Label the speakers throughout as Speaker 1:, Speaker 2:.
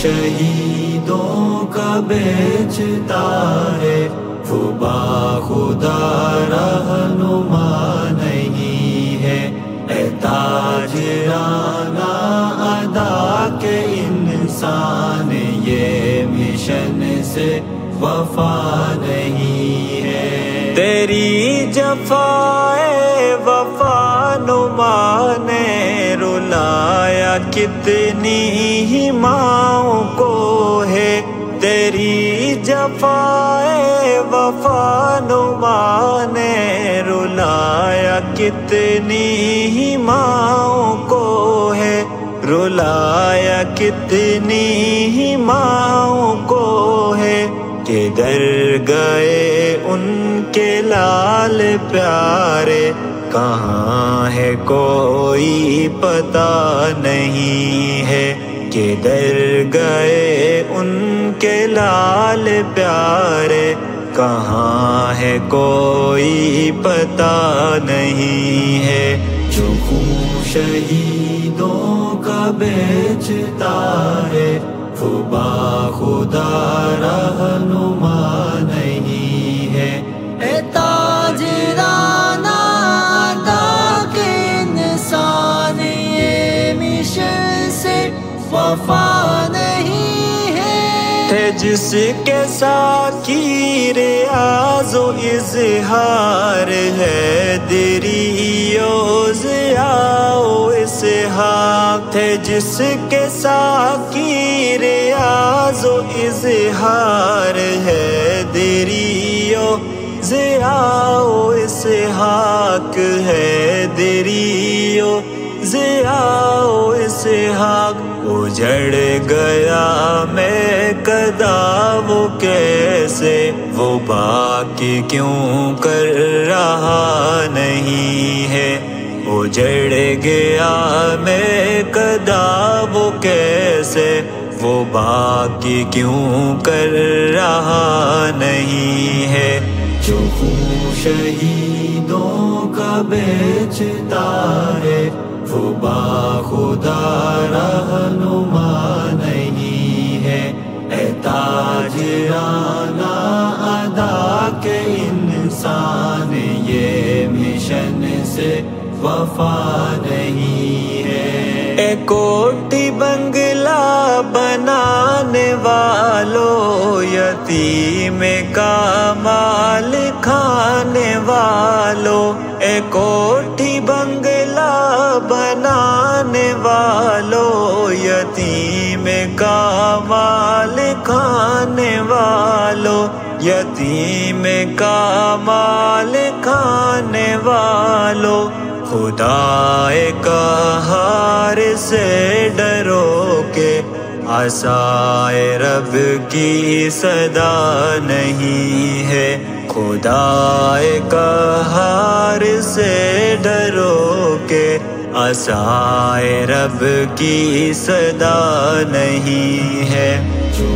Speaker 1: شہیدوں کا بیچتا ہے، وہ باخدا رہنما نہیں ہے۔ اے تاجرانہ ادا کے انسان، یہ مشن سے وفا نہیں ہے۔ تیری جفائے وفا نما نے رلایا کتنی ہی ماؤں کو ہے، تیری جفائے وفا نما نے رلایا کتنی ہی ماؤں کو ہے، رلایا کتنی ہی ماؤں کو ہے۔ کدھر گئے ان کے لال پیارے، کہاں ہے کوئی پتہ نہیں ہے۔ کدھر گئے ان کے لال پیارے، کہاں ہے کوئی پتہ نہیں ہے۔ جو خون شہیدوں کا بیچتا ہے، وہ باخدا رہنما نہیں ہے۔ اے تاجرانہ ادا کے انسان، یہ مشن سے وفا نہیں ہے۔ تھے جس کے ساقی ریاض و اظہار ہے، دری و ضیاء و اسحاق، تھے جس کے ساقی ریاض و اظہار ہے، دری و ضیاء و اسحاق ہے، دری و ضیاء و اسحاق۔ اجڑ گیا میں کدا وہ کیسے، وہ باقی کیوں کر رہا نہیں ہے۔ اجڑ گیا میں کدا وہ کیسے، وہ باقی کیوں کر رہا نہیں ہے۔ جو خون شہیدوں کا بیچتا ہے، وہ باخدا رہنما نہیں ہے۔ اے تاجرانہ ادا کے انسان، یہ مشن سے وفا نہیں ہے۔ اے کوٹھی بنگلہ بنانے والو، یتیم کا مال کھانے والو، اے کوٹھی بنگلہ بنانے والو، یتیم کا مال کھانے والو، یتیم کا مال کھانے والو۔ خدا قہار سے ڈرو کہ عصائے رب کی صدا نہیں ہے۔ خدا قہار سے ڈرو کہ عصائے رب کی صدا نہیں ہے۔ جو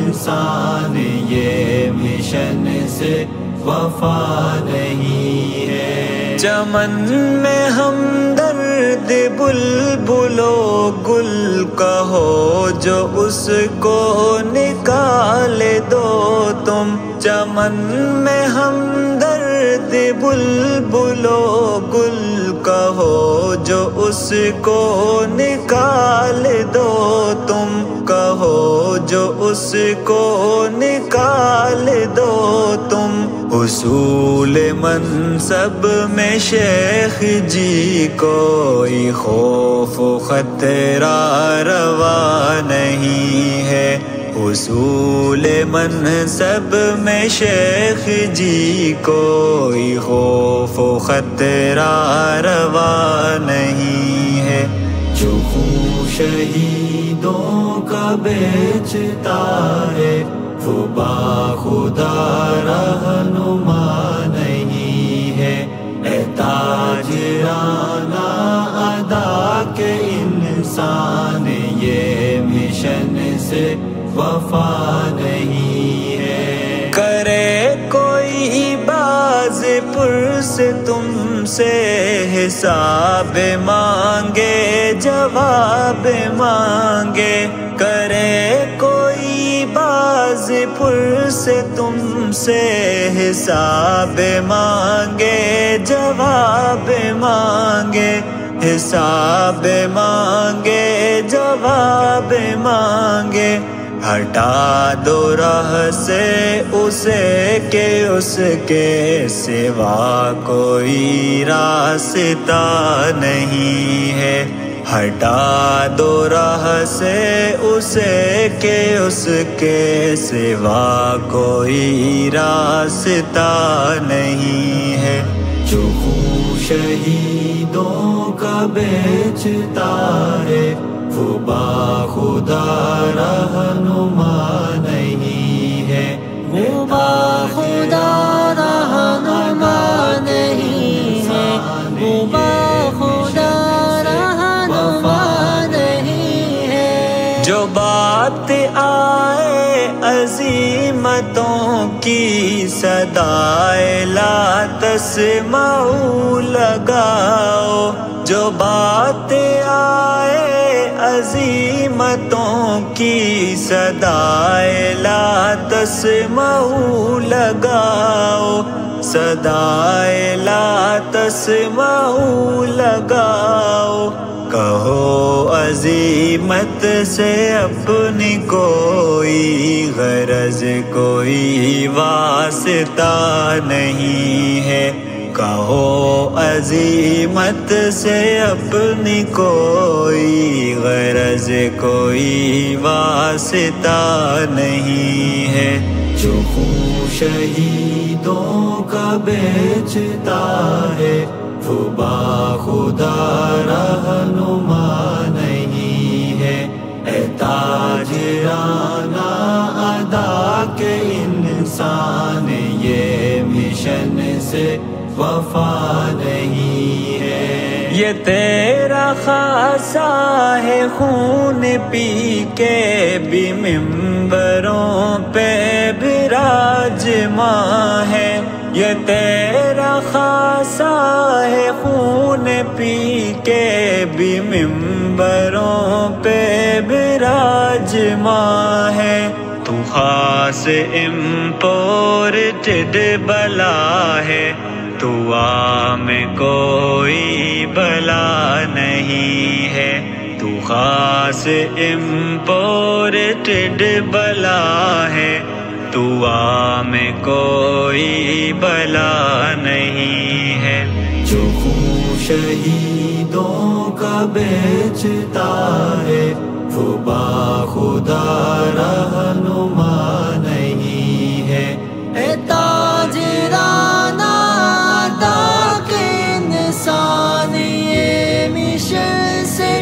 Speaker 1: انسان، یہ مشن سے وفا نہیں ہے۔ چمن میں ہمدرد بلبلو گل کہو، جو اس کو نکال دو تم۔ چمن میں ہمدرد بلبلو گل کہو، جو اس کو نکال دو تم، کہو جو اس کو نکال دو تم۔ حصول منصب میں شیخ جی کوئی خوف و خطرہ روا نہیں ہے۔ حصول منصب میں شیخ جی کوئی خوف و خطرہ روا نہیں ہے۔ جو خون شہیدوں کا بیچتا ہے، وہ باخدا رہنما نہیں ہے۔ اے تاجرانہ ادا کے انسان، یہ مشن سے وفا نہیں ہے۔ کرے کوئی باز پرس تم سے حساب مانگے جواب مانگے، کرے کوئی باز پرس تم سے حساب مانگے جواب مانگے، حساب مانگے جواب مانگے، ہٹا دو راہ سے اسے کہ اس کے سوا کوئی راستہ نہیں ہے، ہٹا دو راہ سے اسے کہ اس کے سوا کوئی راستہ نہیں ہے۔ جو خون شہیدوں کا بیچتا ہے وہ باخدا رہنما نہیں ہے، وہ باخدا رہنما نہیں ہے، وہ باخدا رہنما نہیں ہے۔ جو بات آئے عزیمتوں کی صدائے لا تسمعوا لگاؤ، جو بات آئے عزیمتوں کی صدائے لا تسمعوا لگاؤ، صدائے لا تسمعوا لگاؤ، کہو عزیمت سے اپنی کوئی غرض کوئی واسطہ نہیں ہے، کہو عزیمت سے اپنی کوئی غرض کوئی واسطہ نہیں ہے۔ جو خون شہیدوں کا بیچتا ہے وہ باخدا رہنما نہیں ہے، اے تاجرانہ ادا کے انسان یہ مشن سے وفا نہیں ہے۔ یہ تیرا خاصہ ہے خون پی کے بھی ممبروں پہ براجماں ہے، یہ تیرا خاصہ ہے خون پی کے بھی ممبروں پہ براجماں ہے، تو خاص امپورٹڈ بلا ہے، تو عام کوئی بلا نہیں ہے، تو خاص امپورٹڈ بلا ہے، تو عام کوئی بلا نہیں ہے۔ جو خون شہیدوں کا بیچتا ہے وہ باخدا رہنما نہیں ہے، اے تاجرانہ ادا کے انسان یہ مشن سے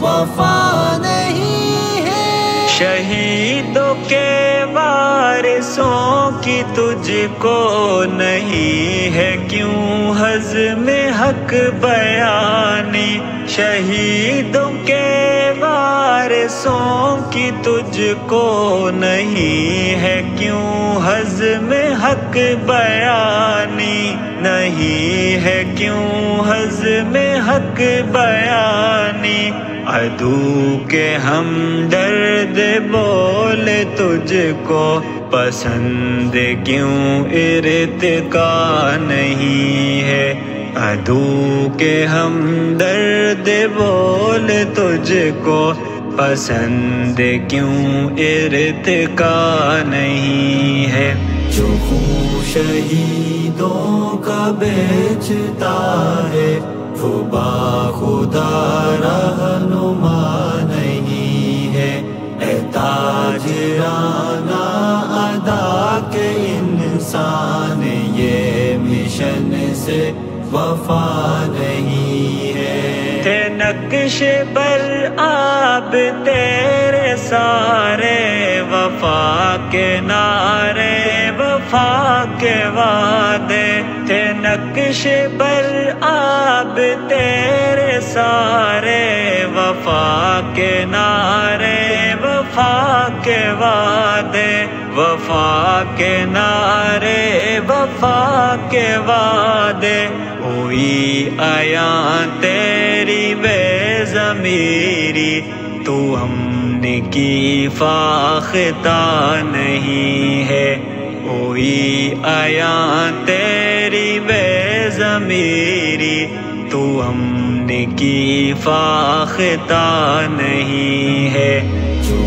Speaker 1: وفا نہیں ہے۔ شہیدوں کے وارثوں کی تجھ کو نہیں ہے کیوں حزم حق بیانی، شہیدوں کے وارثوں کی تجھ کو نہیں ہے کیوں حزم حق بیانی، نہیں ہے کیوں حزم حق بیانی، عدو کے ہمدرد بولے تجھ کو پسند کیوں ارتقا نہیں ہے، عدو کے ہمدرد بولے تجھ کو پسند کیوں ارتقا نہیں ہے۔ جو خون شہیدوں کا بیچتا ہے وہ باخدا رہنما نہیں ہے، اے تاجرانہ ادا کے انسان یہ مشن سے وفا نہیں ہے۔ تھے نقش بر آب تیرے سارے وفا کے نعرے وفا کے وعدے، تھے نقش بر آب تیرے سارے وفا کے نعرے وفا وفا کے وعدے، وفا کے نعرے، وفا کے وعدے، ہوئی عیاں تیری بے ضمیری، تو ہم نے کی فاختہ نہیں ہے، ہوئی عیاں تیری بے ضمیری، تو ہم نے کی فاختہ نہیں ہے۔ جو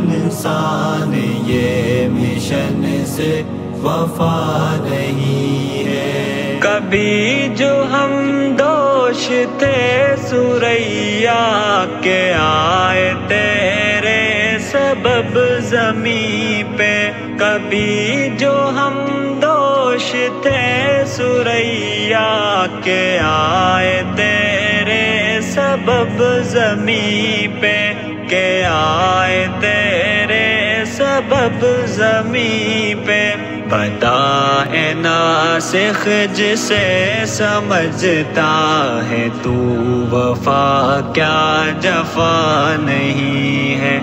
Speaker 1: انسان یہ مشن سے وفا نہیں ہے۔ کبھی جو ہم دوش تھے ثریا کے، آئے تیرے سبب زمین پہ، کبھی جو ہم دوش تھے ثریا کے، آئے تیرے سبب زمین پہ، کہ آئے تیرے سبب زمین پہ، بتا اے ناسخ جسے سمجھتا ہے تو، وفا کیا جفا نہیں ہے،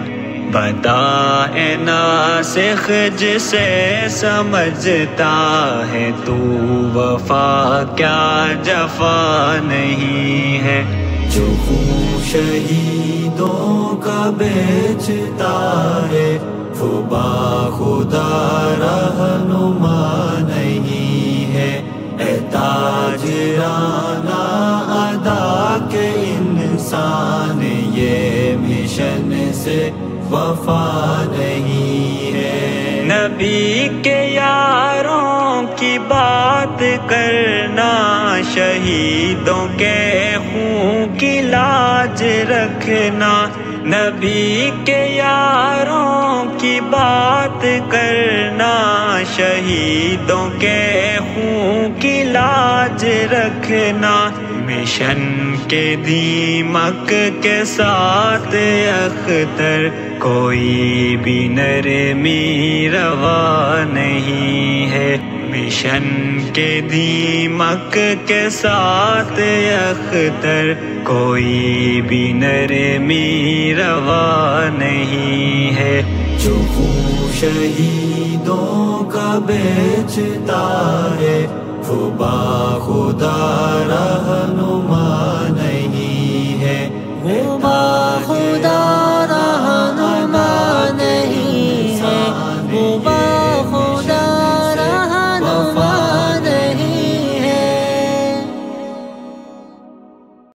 Speaker 1: بتا اے ناسخ جسے سمجھتا ہے تو، وفا کیا جفا نہیں ہے۔ جو شہیدوں کا بیچتا ہے، وہ باخدا رہنما نہیں ہے، اے تاجرانہ ادا کے انسان یہ مشن سے وفا نہیں ہے۔ نبی کے یاروں کی بات کرنا، شہیدوں کے خون کی لاج رکھنا، نبی کے یاروں کی بات کرنا، شہیدوں کے خون کی لاج رکھنا، مشن کے دیمک کے ساتھ اختر کوئی بھی نرمی روا نہیں ہے، مشن کے دیمک کے ساتھ اختر کوئی بھی نرمی روا نہیں ہے۔ جو شہیدوں کا بیچتا ہے، وہ باخدا رہنما